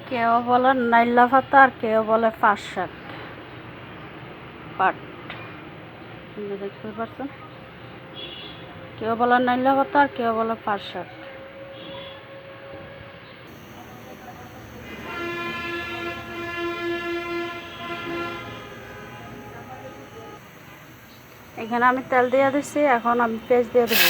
কেউ বলে নাইলা পাতা আর কেউ বলে পাট শাক। পাট দেখতে পাচ্ছেন, কেউ বলে নাইলা পাতা আর কেউ বলে পাট শাক। এখানে আমি তেল দিয়ে দিচ্ছি, এখন আমি পেঁয়াজ দিয়ে দেবো।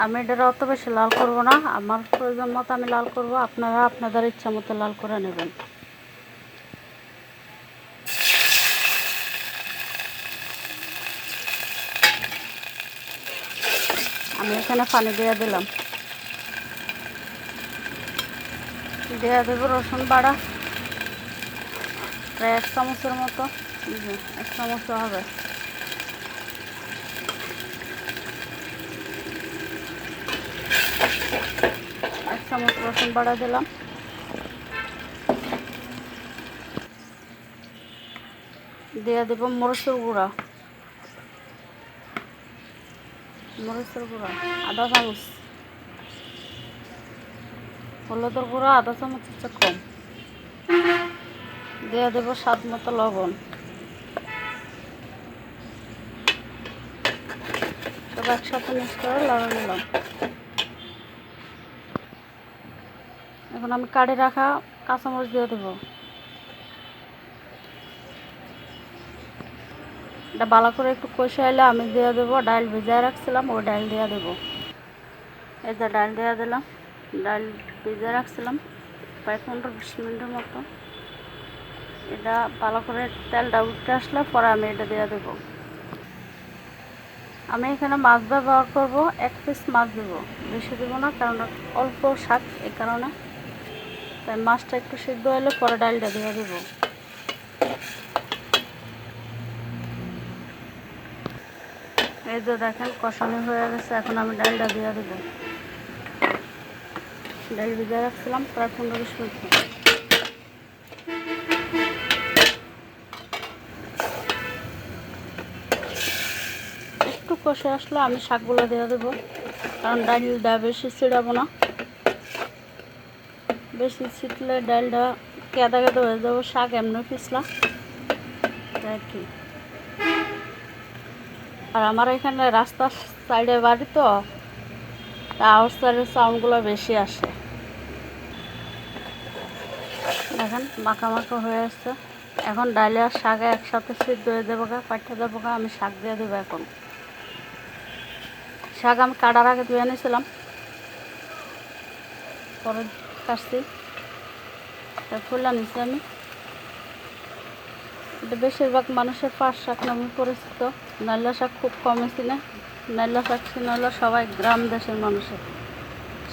আমি এটা অত বেশি লাল করব না, আমার প্রয়োজন মতো আমি লাল করব, আপনারা আপনাদের ইচ্ছা মতো লাল করে নেবেন। আমি এখানে পানি দিয়ে দিলাম, দিয়ে দেবো রসুন বাটা প্রায় 1 চামচের মতো, 1 চামচ হবে। এক চামচ রসুন বাটা দিলাম, দিয়ে দেব মরিচের গুঁড়া, আধা চামচ, হলুদের গুঁড়া আধা চামচের চেয়ে কম, দিয়ে দেব স্বাদ মতো লবণ। সব একসাথে মিক্স করে লবণ দিলাম। এখন আমি কাটে রাখা কাঁচামরিচ দিয়ে দেবো। এটা ভালো করে একটু কষে এলে আমি দিয়ে দেবো ডাল ভিজায় রাখছিলাম, ওই ডাল দিয়ে দেবো। এই যে ডাল দিয়ে দিলাম, ডাল ভিজায় রাখছিলাম প্রায় 15-20 মিনিটের মতো। এটা ভালো করে তেলটা উঠে আসলে পরে আমি এটা দিয়ে দেবো। আমি এখানে মাছ ব্যবহার করব, 1 পিস মাছ দেবো, বেশি দেবো না, কারণ অল্প শাক এই কারণে। তাই মাছটা একটু সিদ্ধ হলে পরে ডালটা দিয়ে দেবো। এই যে দেখেন কষানো হয়ে গেছে, এখন আমি ডালটা দিয়ে দেবো। ডাল ভিজে রাখছিলাম প্রায় 15-20 মিনিট। একটু কষে আসলে আমি শাকগুলো দিয়ে দেবো, কারণ ডালটা বেশি ছিটাবো না, বেশি ছিটলে ডালটা কেদা কেদা হয়ে যাবো, শাক এমনি পিছলা আর কি। আর আমার এখানে রাস্তার সাইডে বাড়ি তো, আউটসাইডের সাউন্ডগুলো বেশি আসে। দেখেন মাখা মাখা হয়ে আসছে, এখন ডালে আর শাকে একসাথে সিদ্ধ হয়ে দেবো, পাঠিয়ে দেবো। আমি শাক দিয়ে দেবো। এখন শাক আমি কাটার আগে ধুয়ে নিয়েছিলাম, পরে কাটছি, ফুলা নিচ্ছি আমি। এটা বেশিরভাগ মানুষের পাট শাক নামে পরিচিত, নাইলা শাক খুব কমই চিনে। নাইলা শাক চিনে হলো সবাই গ্রাম দেশের মানুষের,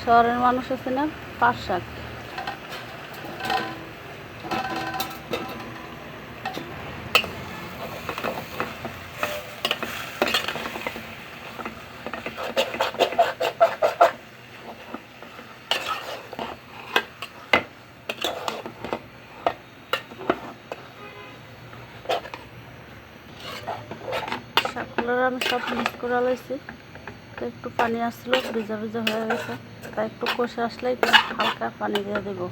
শহরের মানুষও চিনে পাট শাক। শাকগুলো আমি সব মিক্স করে লাইছি, তো একটু পানি আসলো, ভিজা ভিজা হয়ে গেছে, তাই একটু কষে আসলে একটু হালকা পানি দিয়ে দেবো।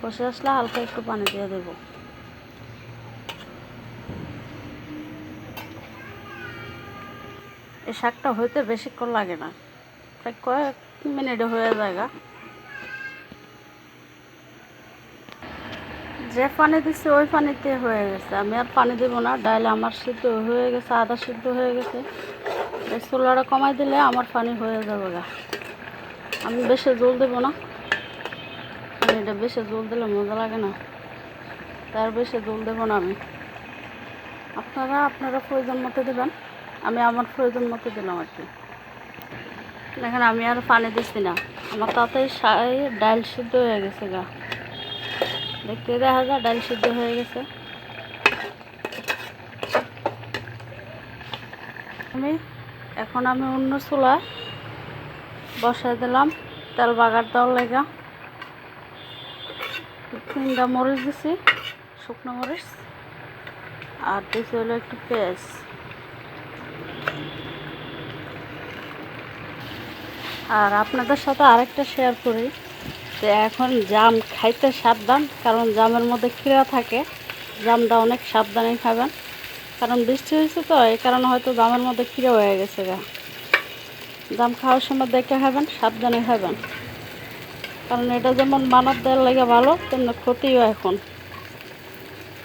কষে আসলে হালকা একটু পানি দিয়ে দেবো। এই শাকটা হইতে বেশিক্ষণ লাগে না, প্রায় কয়েক মিনিটে হয়ে যায়। যে পানি দিচ্ছি ওই পানিতে হয়ে গেছে, আমি আর পানি দেবো না। ডাল আমার সিদ্ধ হয়ে গেছে, আধা সিদ্ধ হয়ে গেছে। এই চুলাটা কমাই দিলে আমার পানি হয়ে যাবে গা। আমি বেশি জল দেবো না, এটা বেশি জল দিলে মজা লাগে না, তার বেশি জল দেবো না আমি। আপনারা প্রয়োজন মতো দেবেন, আমি আমার প্রয়োজন মতো দিলাম আর কি। দেখেন আমি আর পানি দিচ্ছি না, আমার তাতেই ডাল সিদ্ধ হয়ে গেছে গা। দেখতে দেখা যায় ডাল সিদ্ধ হয়ে গেছে। এখন আমি অন্য চুলা বসাই দিলাম তেল বাগার দেওয়ার লেগা। 3টা মরিচ দিছি, শুকনো মরিচ, আর দিছি হলো একটু পেঁয়াজ। আর আপনাদের সাথে আরেকটা শেয়ার করি যে এখন জাম খাইতে সাবধান, কারণ জামের মধ্যে ক্ষীরা থাকে। জামটা অনেক সাবধানে খাবেন, কারণ বৃষ্টি হয়েছে তো, এই কারণে হয়তো জামের মধ্যে ক্ষীরা হয়ে গেছে গা। জাম খাওয়ার সময় দেখে খাবেন, সাবধানে খাবেন, কারণ এটা যেমন মানব দেহের লাগে ভালো, তেমনি ক্ষতিও এখন।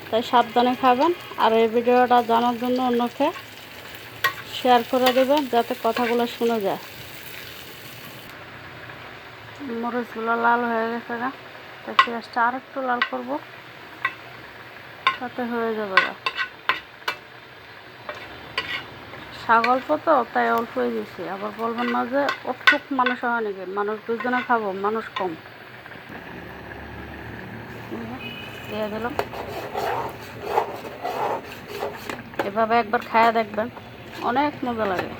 তাই সাবধানে খাবেন। আর এই ভিডিওটা জানার জন্য অন্যকে শেয়ার করে দেবেন, যাতে কথাগুলো শুনে যায়। মরিচগুলো লাল হয়ে গেছে গা, তাই পেঁয়াজটা আর একটু লাল করবো, তাতে হয়ে যাবে গা। শাক অল্প তো, তাই অল্পই দিয়েছি। আবার বলবেন না যে অতটুক মানুষ হয় নাকি, মানুষ দুজনে খাবো, মানুষ কম। দিয়ে দিলাম। এভাবে একবার খায়া দেখবেন, অনেক মজা লাগে,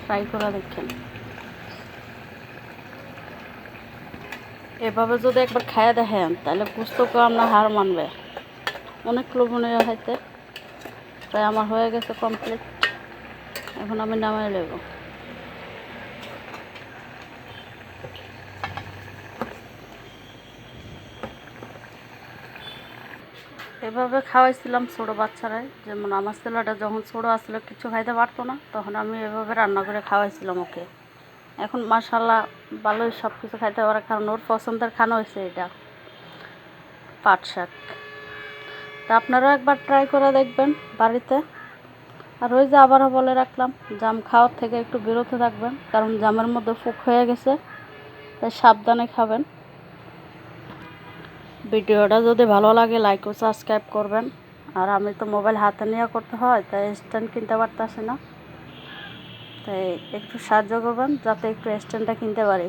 ট্রাই করে দেখেন। এভাবে যদি একবার খায়া দেখেন, তাহলে পুস্তকও আপনার হার মানবে, অনেক লোভনীয় হইতে। তাই আমার হয়ে গেছে কমপ্লিট, এখন আমি নামাই নেব। এভাবে খাওয়াইছিলাম ছোটো বাচ্চারাই, যেমন আমার ছেলেটা যখন ছোটো আসলে কিছু খাইতে পারতো না, তখন আমি এভাবে রান্না করে খাওয়াইছিলাম ওকে। এখন মাশাল্লাহ ভালোই সব কিছু খাইতে পারে, কারণ ওর পছন্দের খানা হয়েছে এটা, পাট শাক। তা আপনারাও একবার ট্রাই করে দেখবেন বাড়িতে। আর ওই যে আবারও বলে রাখলাম, জাম খাওয়ার থেকে একটু বিরত থাকবেন, কারণ জামের মধ্যে ফুক হয়ে গেছে, তাই সাবধানে খাবেন। ভিডিওটা যদি ভালো লাগে লাইক ও সাবস্ক্রাইব করবেন। আর আমি তো মোবাইল হাতে নিয়ে করতে হয়, তাই স্ট্যান্ড কিনতে পারতেছি না, তাই একটু সাহায্য করবেন যাতে একটু স্ট্যান্ডটা কিনতে পারি।